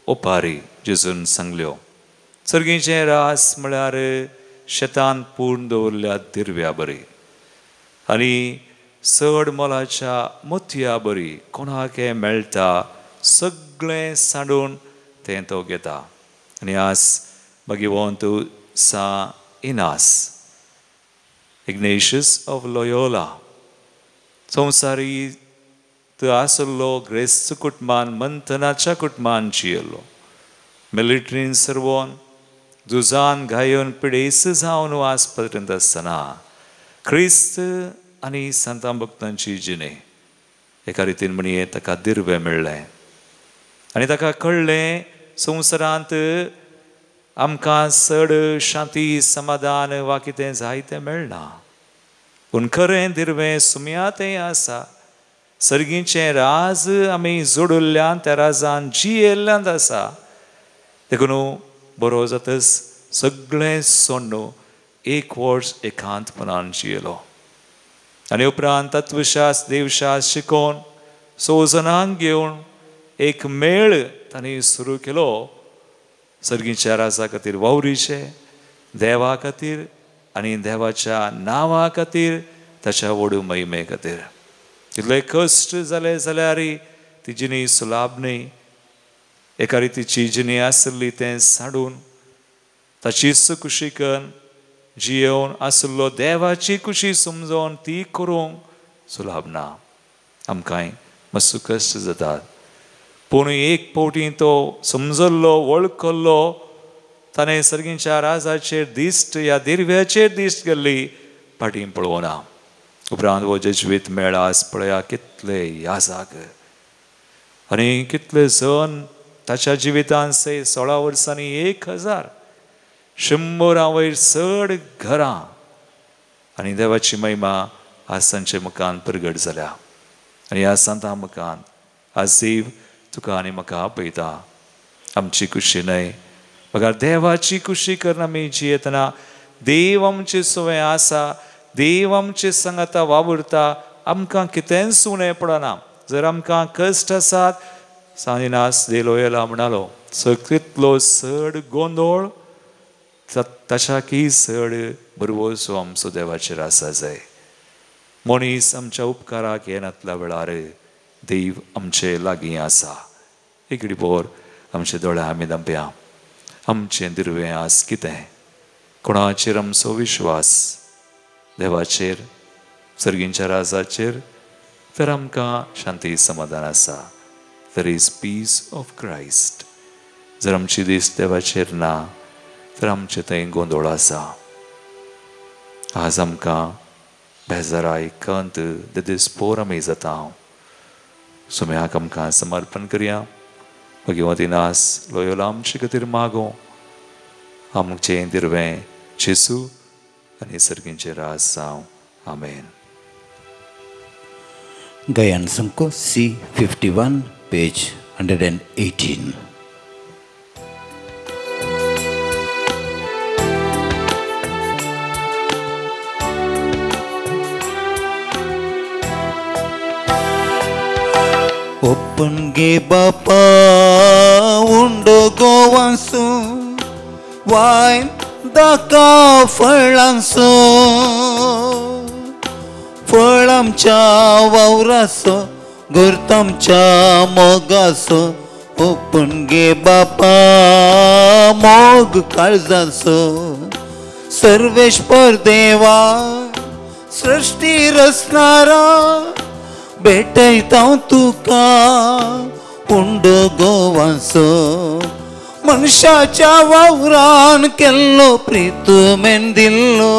ओपारी जेजून सांगल्यो. सर्गींचें रास म्हळ्यार शेतान पूर्ण दवरल्या दिरव्या बरी आनी चड मोलाच्या मोतया बरी कोणाकय मेळटा सगळें सांडून तें तो घेता. आनी आज भगवंत सा इनास इग्नेशियस ऑफ लोयोला संवसारीत आसलो ग्रेस्त कुटुंबान मंथनाच्या कुटुंबान जियेलो. मिलिटरीन सर्वोन झुजान घायोन पिडेस जावन वास पर्यंत आसतना क्रिस्त आनी संतां भक्तांची जिणे एका रितीन म्हणये ताका दिरवें मेळ्ळें आनी ताका कळ्ळें संवसारांत आमकां चड शांती समाधान वा कितें जाय तें मेळना, पूण खरें दिरवें सुमयातें आसा. सर्गीचें राज आमी जोडुल्ल्यान त्या राजान जियेल्ल्यांत आसा. देखून बरो जातच सगळें सोडून एक वर्स एकांतपणान जियेलो आनी उपरांत तत्वशास्त्र देवशास्त्र शिकोवन 100 जाणांक घेवन एक मेळ तांणी सुरू केलो. सर्गीच्या राजा खातीर वावरीचे देवा खातीर आनी देवाच्या नांवा खातीर ताच्या व्हड महिमे खातीर. कितले कश्ट जाले जाल्यार ती जिणी सुलाभ न्ही. एका रितीची जिणी आसली तें साडून ताचीच खुशी करून जियोवन आसलो देवाची खुशी समजोवन ती करूंक सुलाभ ना. आमकांय मातसो कश्ट जातात, पूण एक फावटी तो समजल्लो वळखलो ताणें सर्गीच्या राजाचेर दिश्ट ह्या दिरव्याचेर दिश्ट गेल्ली फाटीं पळोवना. उपरांत हो जेजवीत मेळ आज पळया कितले याजाक आनी कितले जण ताच्या जिवितान 16 वर्सांनी 1000 100 वयर चड घरां आनी देवाची महिमा आज तांचे मुखान प्रगट जाल्या. आनी ह्या सांतां मुखान आज देव तुका आनी म्हाका आपयता. आमची खुशी न्हय, बघा देवाची खुशी करून आमी जियेतना देव आमचे सवय आसा, देव आमचे सांगाता वावुरता, आमकां कितेंच उणें पडना. जर आमकां कश्ट आसात सांजिनास देलोयला म्हणालो कितलो चड गोंदळ ताच्या की चड बरवसो आमचो देवाचेर आसा जाय. मनीस आमच्या उपकाराक येनातल्या वेळार देव आमचे लागीं आसा. एक रिपोर आमचे दोळ्या आमी धांपया. आमचें दिरवें आज कितें? कोणाचेर आमचो विश्वास? देवाचेर, सर्गींच्या राजाचेर? तर आमकां शांती समाधान आसा. There is peace of Christ. जर आमची दीस देवाचेर ना तर आमचे थंय गोंदळ आसा. आज आमकां बेजाराय कंत दीस पोर आमी जाता. सुम्याक आमकां समर्पण करया. भगवती नास लोयोला आमचे खातीर मागो. आमचें दिरवें जेसू आनी सर्गींचे राज जावं. आमेन. Gayan Sanko C51 page 118. Open ge bapa undo gowansu wine daka फळांचो फळ आमच्या वावराचो घोर्त आमच्या मोगाचो ओपून गे बापा मोग काळजाचो. सर्वेश्वर देवा सृष्टी रचणारा भेटयता तुका उंडो गोवांचो. मनशाच्या वावरान केल्लो प्रितुमेन दिल्लो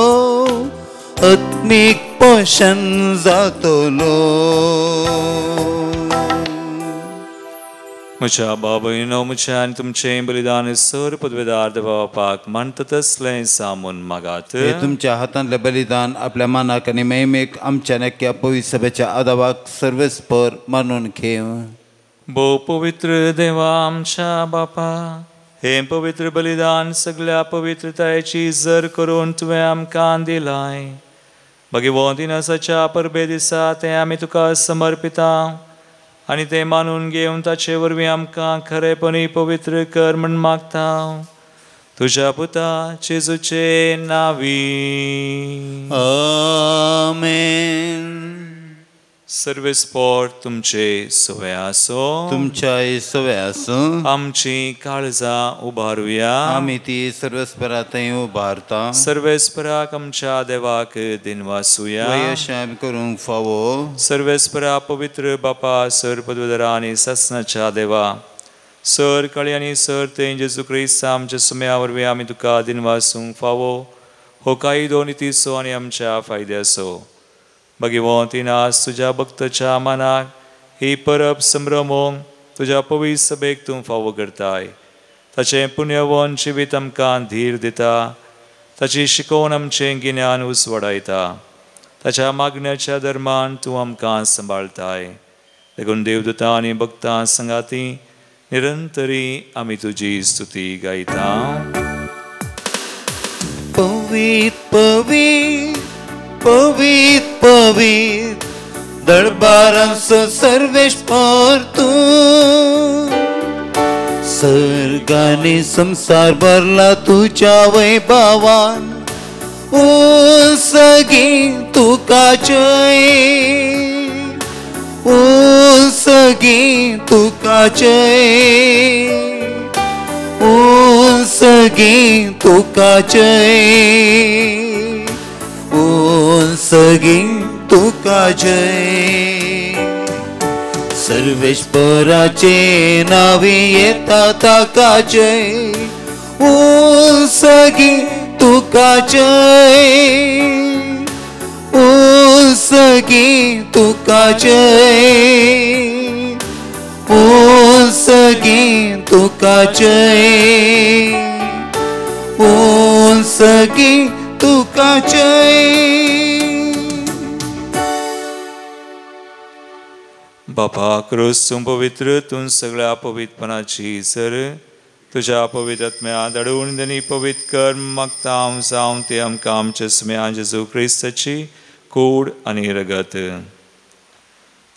आत्मीक पोषण जातलो. म्हज्या बाबयनो म्हज्या आनी तुमचें बलिदान सर पदवेदार देवापाक म्हणटा तसलें सामून मागात. हे तुमच्या हातांतलें बलिदान आपल्या मानाक आनी महिमेक आमच्या नक्क्या पवित्र सभेच्या आदावाक सर्वेस्पर मानून घेव. भोव पवित्र देवा आमच्या बापा, हे पवित्र बलिदान सगळ्या पवित्रतायेची जर करून तुवें आमकां दिलाय. भगवंतीनासाच्या परबे दिसा तें आमी तुका समर्पिता आनी तें मानून घेवन ताचे वरवीं आमकां खरेपणी पवित्र कर म्हण मागता. तुज्या पुता जेजूचे नांवी. आमेन. सर्वेस्पर तुमचे सवय आसो. तुमच्या सवय आसो. आमची काळजां उबारुया. आमी ती सर्वेस्परांतय उबारता. सर्वेस्पराक आमच्या देवाक दिनवासुया. वयशाब करूंक फावो. सर्वेस्परा पवित्र बापा सर पदवेदारा आनी ससनाच्या देवा सर कळी आनी सर तें जेजू क्रिस्त आमच्या सुम्या वरवीं आमी तुका दिनवासूंक फावो. हो कायदो नितीसो आनी आमच्या फायद्याचो. भगवंतीनास तुज्या भक्ताच्या मनाक ही परब संभ्रमोवंक तुज्या पवित्र सभेक तूं फावो करताय. ताचें पुण्यवन जिवीत आमकां धीर दिता. ताची शिकोवन आमचें गिन्यान उसवडायता. ताच्या मागण्याच्या धर्मान तूं आमकां सांबाळताय. देखून देवदूतां आनी भक्तां संगाती निरंतरी आमी तुजी स्तुती गायता. पवित्र पवित्र पवित्र पवित्र दरबारांचो सर्वेश्वर तूं. सर्गानी संसार भरला तुज्या वैभवान. सगळी तुका जय. सगळी तुका जय. सगळी तुका जय. सगळी तुका जय. सर्वेश्वराचे नावी येता ताका जय. सगळी तुका जय. सगळी तुका जय. सगळी तुका जय. सगळी तुका जय. बापा क्रोस्तूं पवित्र तूं सगळ्या पवित्रपणाची सर तुज्या पवित्र आत्म्या धाडून आनी पवित्र कर मागता हांव जावं ते आमकां आमच्या सुम्या जेजू क्रिस्ताची कूड आनी रगत.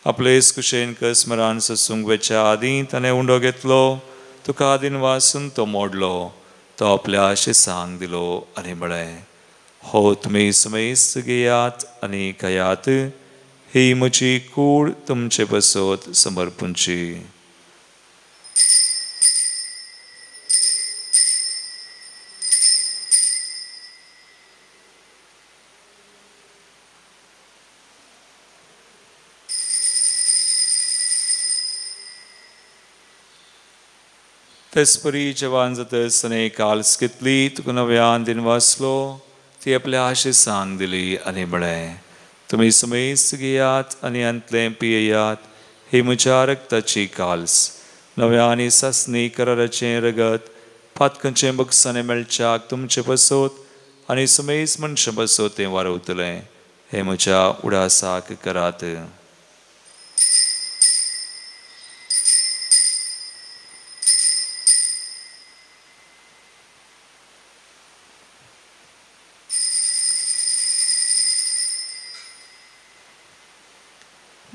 आपले कुशेन कसमरान ससूंक वेच्या आदीं ताणें उंडो घेतलो. तुका आदीन वासून तो मोडलो. तो आपल्या शिसांक दिलो आनी म्हळें, हो तुमी समेस्त घेयात आनी खायात. ही म्हजी कूड तुमचे बसत समर्पूंची. Tesperi jawan zatasane kalskitli tukunavyan din waslo ती आपल्या आशिसान दिली आणि म्हळे तुम्ही समेस गियात आणि अंतलें पिययात ही म्हज्या रक्ताची काल्स नव्यानी ससनी कराराचें रगत फातकंचें बगसाने मेळच्याक तुमचे बसोत आणि समेस मनशां बसोत तें वारवतलें हे म्हज्या उडासाक करात.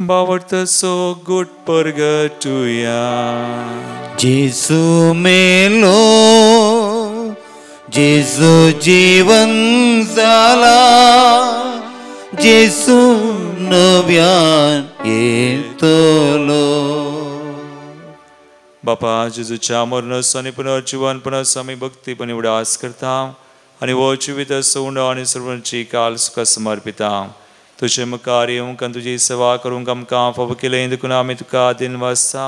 Bavartaso good purgatoria. जेसु मेलो जेसु जीवन झाला जेसु नव्यान येतलो. बापा जेजूच्या मरणास आणि पुनर्जीवनपणास आम्ही भक्तीपणे उडास करता आणि वो जिवित सोंड आणि सर्वांची काल सुख समर्पिता. तुझे मुखार येऊन तुझी सेवा करूंक आमकां फावो केलें देखून आमी तुका दिन वाजता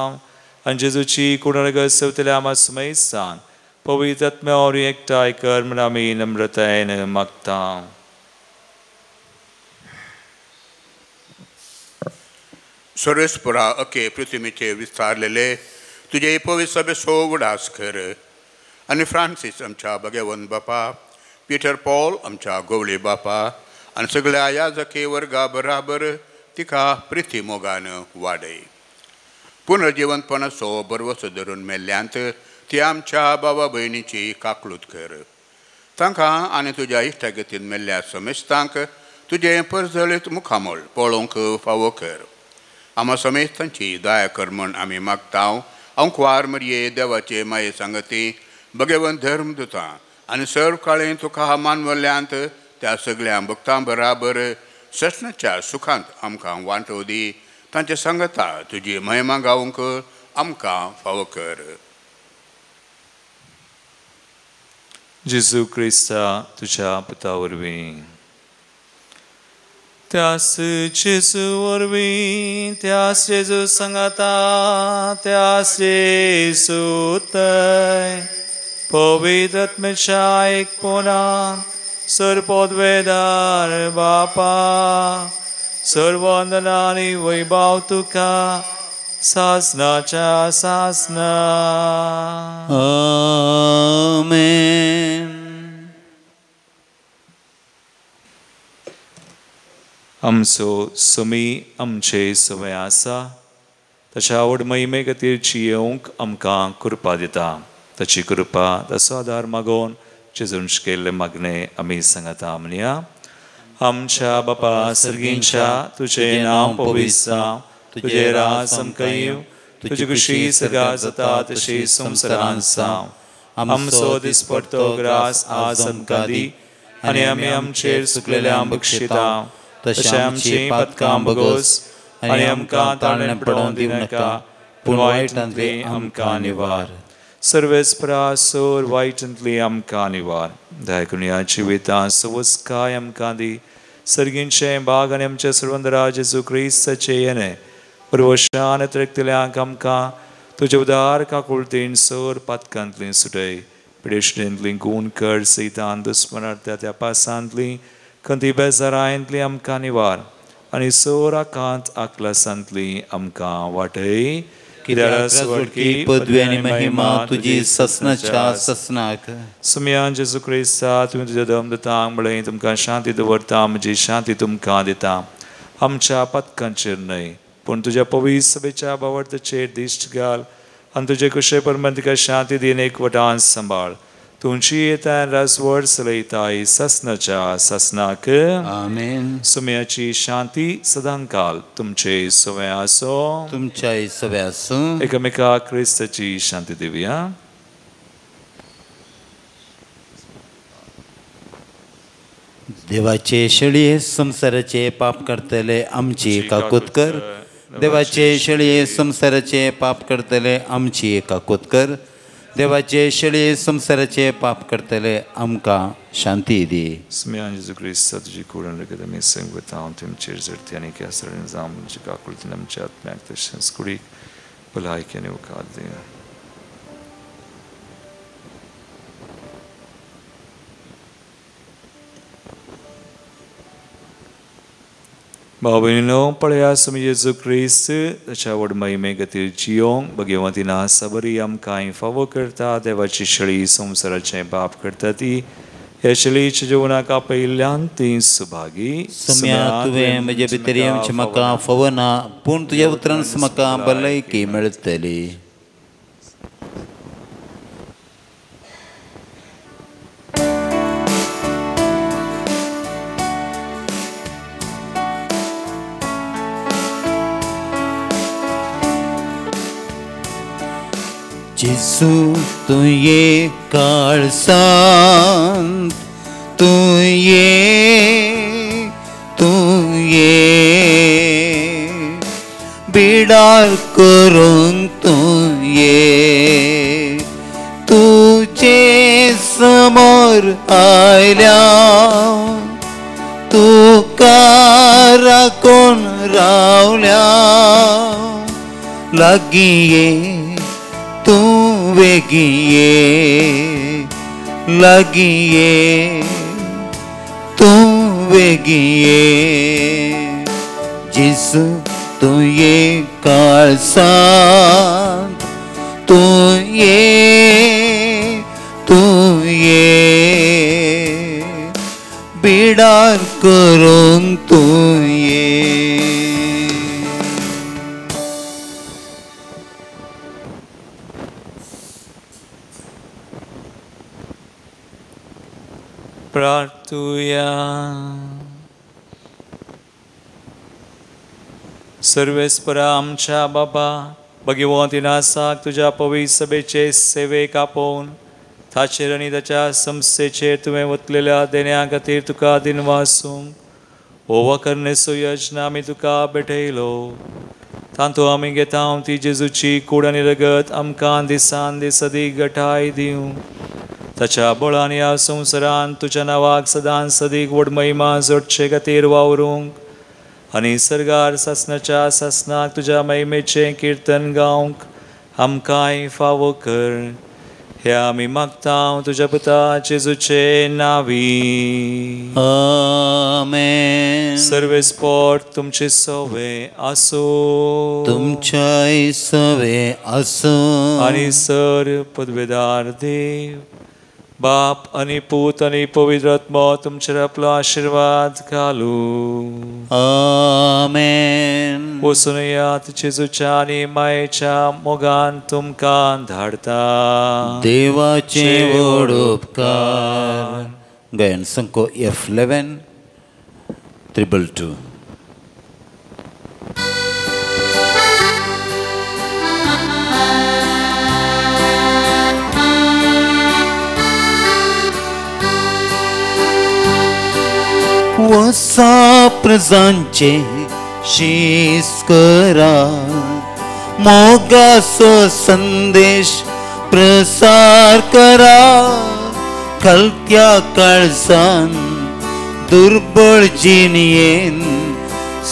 आनी जेजूची कुडरग सवतल्या आमा समय सांग पवित्र आत्म्या और एकठांय कर म्हण आमी नम्रतायेन मागता. सर्वेस्परा अके पृथ्वीचे विस्तारलेले तुझे पवित्र सभेचो उडास कर आनी फ्रांसीस आमच्या भगवन बापा पीटर पॉल आमच्या गवळी बापा आनी सगळ्या याजके वर्गा बराबर तिका प्रिती मोगान वाडय. पुनर्जीवनपणाचो बरवसो धरून मेल्ल्यांत ती आमच्या बाबा भयणीची काकळूत कर. तांकां आनी तुज्या इश्टागतीन मेल्ल्या समेस्तांक तुजें परजळीत मुखामळ पळोवंक फावो कर. आमा समेत तांची दया कर म्हण आमी मागता. अंकवार मरये देवाचे माये सांगती भगवन धर्मदुतां आनी सर्व काळें तुका मानवल्ल्यांत त्या सगळ्या भक्तां बराबर ससनाच्या सुखांत आमकां वांटो दी. तांचे सांगता तुजी महिमा गावंक आमकां फावो कर. जेजू क्रिस्ता तुझ्या पुता वरवीं त्यास जेजू वरवीं त्यास जेजू सांगता त्यास जेजू तय पवित्र आत्म्याच्या एकपणान सर्वोद्वेदार बापा सर्ववंदनानी वैभव तुका सासनाच्या सासना. आमेन. आमचो समी आमचे सवय आसा ताच्या आवड महिमे खातीरची येवंक आमकां कृपा दिता. ताची कृपा ताचो आदार मागोवन जेजून केल्ले मागणे आमी सांगता म्हणया. आमच्या बापा सर्गींच्या तुझे नांव पवित्र जावं तुझे राज आमकां येवं तुजी खुशी सगळ्या जाता तशी संवसारांत जावं. आमचो दिसपडटो ग्रास आज आमकां दी आनी आमी आमचेर सुकलेल्यांक बक्षिता तशें आमची पातकां बगोस आनी आमकां ताळण्या पडोवंक दिनाका पूण वायटांतली आमकां निवार. सर्वेस्परासोर वायटांतली आमकां निवार. दयाकुनिया जिवितां सवस्काय आमकां दी. सर्गींचे बाग आनी आमच्या सर्वंदरा जेजू क्रिस्ताचे येणे परवशान त्रेकतल्यांक आमकां तुजे उदार काकुळतेन सोर पातकांतली सुटय. पिडेशडेंतली गूण कर सैतान दुस्मनार्थ्या त्या पासांतली खंती बेजारांतली आमकां निवार आनी सोर आकांत आकलासांतली आमकां वाटय. कित्याक पदवी आनी महिमा तुजी ससनाच्या ससनाक. सुमयान जेजू क्रिस्ता तुवें तुज्या दमदतांक म्हळें तुमकां शांती दवरता म्हजी शांती तुमकां दिता. आमच्या पथकांचेर न्हय पूण तुज्या पवित्र सभेच्या बावर्थाचेर दिश्ट घाल आनी तुजे कुशे परमेन तिका शांती दिन एकवटान सांबाळ. तुमची येता रासवड चलयताय ससनाच्या ससनाक. आमेन. सुमयाची शांती सदांकाल तुमचे सवय आसो. तुमच्याय सवय आसूं. एकामेकाक क्रिस्ताची शांती दिवया. देवाचे शेळये संसाराचे पाप करतले आमची काकूत कर. देवाचे शेळये संसाराचे पाप करतले आमची काकूत कर. देवाचे शेळये संसाराचे पाप करतले आमकां शांती दी. Smian Jesu Christa tuji kuran rikada mi sing without him cheers zertiani kasar nizam jika kultinam chat mak tashans kurik balai kene ukad diya. भाव भयणीनो पळयास येजू क्रिस्त ताच्या व्हड महिमे खातीर जियोंक भगवंतीन आसा बरी आमकां फावो करता देवाची शळी संवसाराचें पाप करता ती ह्या शळीच्या जिवनाक आपयल्ल्यान ती सुभागी सम्या तुवें म्हजे भितर येवचें म्हाका फावो ना पूण तुज्या उतरान म्हाका भलायकी मेळटली. जेसू तू ये काळसांत तू ये बिडार करूंक तू ये तुजे समोर आयल्या तुका राखून रावल्या लागीं ये तू वेगी ये लागीं ये तू वेगी ये जेसू तू ये काळसांत तू ये बिडार करूंक तू ये. प्रार्थुया. सर्वेस्परा आमच्या बाबा भगवंतीन आसाक तुज्या पवित्र सभेचे सेवेक आपोवन ताचेर आनी ताच्या संस्थेचेर तुवें वतलेल्या देण्या खातीर तुका दिनवासूंक ओवा करनेचो यज्ञ आमी तुका भेटयलो. तांतू आमी घेता ती जेजूची कूड आनी रगत आमकां दिसान दीस अदीक घटाय दिवं. ताच्या बळान ह्या संवसारान तुज्या नांवाक सदांच सदीक व्हड महिमा जोडचे खातीर वावरूंक आनी सर्गार सासणाच्या सासणाक तुज्या महिमेचें कीर्तन गावंक आमकांय फावो कर. हे आमी मागता तुज्या पुता जेजूचे नांवी. आमेन. सर्वेस्पोर तुमचे सवे आसो तुमच्याय सवे आसो आनी सर पदवेदार देव बाप आनी पूत आनी पवित्र आत्मा तुमचेर आपलो आशीर्वाद घालू. आमेन. वचून यात जेजूच्या आनी मायेच्या मोगान तुमकां धाडता. देवाचे व्हड उपकार. गायन संको F11 222. वसा प्रजांचे शीस करा मोगाचो संदेश प्रसार करा. कलत्या काळजान दुर्बळ जिणयेन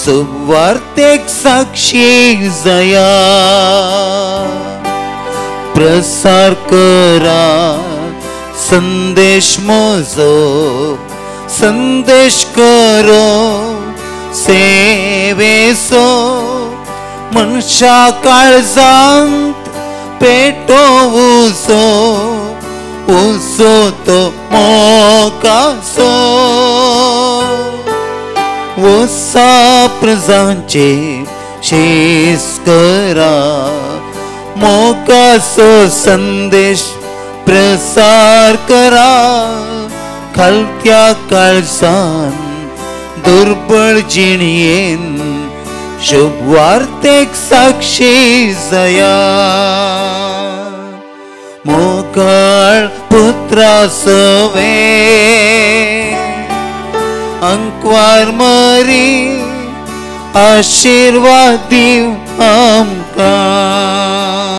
सुवार्तेक साक्षी जाया. प्रसार करा संदेश मोजो संदेश करो सेवेसो. मनशा काळजांत पेटोवुसो उसो तो मोगाचो. वसा प्रजांचे शीस करा मोगाचो संदेश प्रसार करा. कलत्या काळजान दुर्बळ जिणयेन शुभवार्तेक साक्षी जाया. मोगाळ पुत्रा सवे अंकवार मरी आशीर्वाद दिव